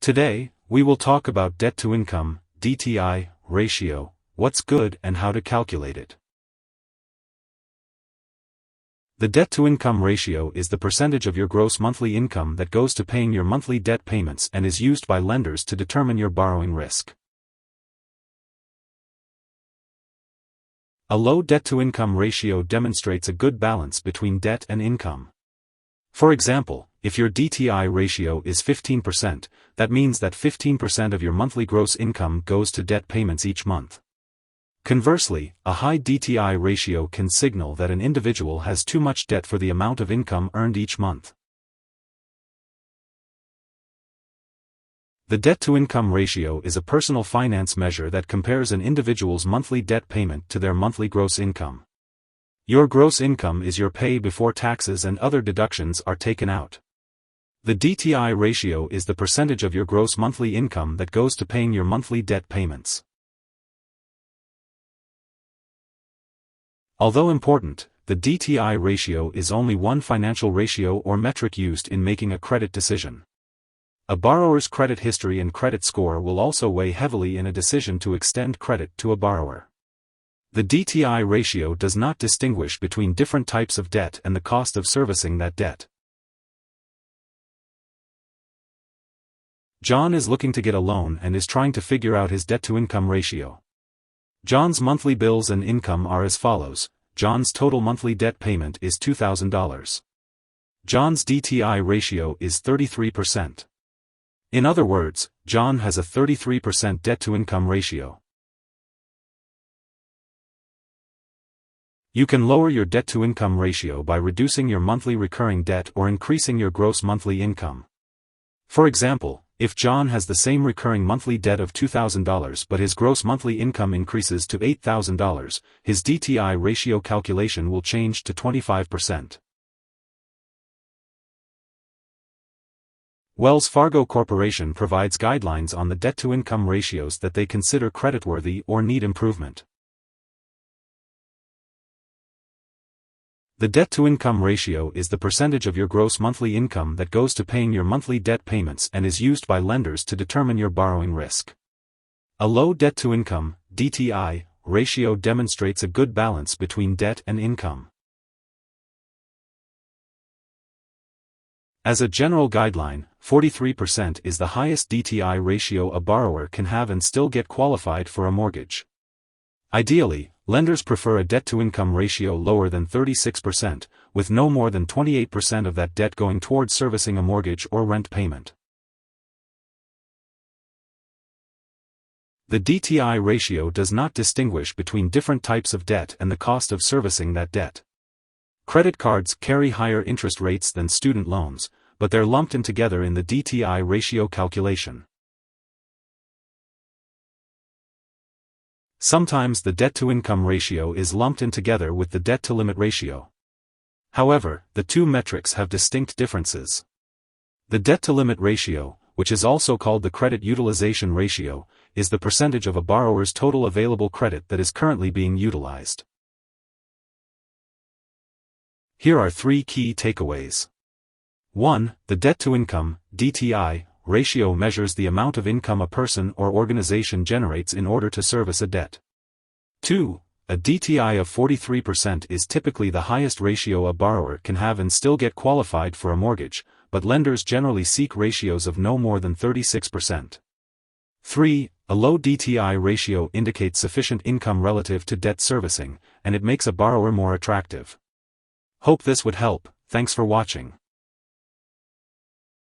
Today, we will talk about debt-to-income (DTI) ratio, what's good and how to calculate it. The debt-to-income ratio is the percentage of your gross monthly income that goes to paying your monthly debt payments and is used by lenders to determine your borrowing risk. A low debt-to-income ratio demonstrates a good balance between debt and income. For example, if your DTI ratio is 15%, that means that 15% of your monthly gross income goes to debt payments each month. Conversely, a high DTI ratio can signal that an individual has too much debt for the amount of income earned each month. The debt-to-income ratio is a personal finance measure that compares an individual's monthly debt payment to their monthly gross income. Your gross income is your pay before taxes and other deductions are taken out. The DTI ratio is the percentage of your gross monthly income that goes to paying your monthly debt payments. Although important, the DTI ratio is only one financial ratio or metric used in making a credit decision. A borrower's credit history and credit score will also weigh heavily in a decision to extend credit to a borrower. The DTI ratio does not distinguish between different types of debt and the cost of servicing that debt. John is looking to get a loan and is trying to figure out his debt-to-income ratio. John's monthly bills and income are as follows. John's total monthly debt payment is $2,000. John's DTI ratio is 33%. In other words, John has a 33% debt-to-income ratio. You can lower your debt-to-income ratio by reducing your monthly recurring debt or increasing your gross monthly income. For example, if John has the same recurring monthly debt of $2,000 but his gross monthly income increases to $8,000, his DTI ratio calculation will change to 25%. Wells Fargo Corporation provides guidelines on the debt-to-income ratios that they consider creditworthy or need improvement. The debt-to-income ratio is the percentage of your gross monthly income that goes to paying your monthly debt payments and is used by lenders to determine your borrowing risk. A low debt-to-income (DTI) ratio demonstrates a good balance between debt and income. As a general guideline, 43% is the highest DTI ratio a borrower can have and still get qualified for a mortgage. Ideally, lenders prefer a debt-to-income ratio lower than 36%, with no more than 28% of that debt going towards servicing a mortgage or rent payment. The DTI ratio does not distinguish between different types of debt and the cost of servicing that debt. Credit cards carry higher interest rates than student loans, but they're lumped in together in the DTI ratio calculation. Sometimes the debt-to-income ratio is lumped in together with the debt-to-limit ratio. However, the two metrics have distinct differences. The debt-to-limit ratio, which is also called the credit utilization ratio, is the percentage of a borrower's total available credit that is currently being utilized. Here are three key takeaways. 1. The debt-to-income (DTI) ratio measures the amount of income a person or organization generates in order to service a debt. 2. A DTI of 43% is typically the highest ratio a borrower can have and still get qualified for a mortgage, but lenders generally seek ratios of no more than 36%. 3. A low DTI ratio indicates sufficient income relative to debt servicing, and it makes a borrower more attractive. Hope this would help. Thanks for watching.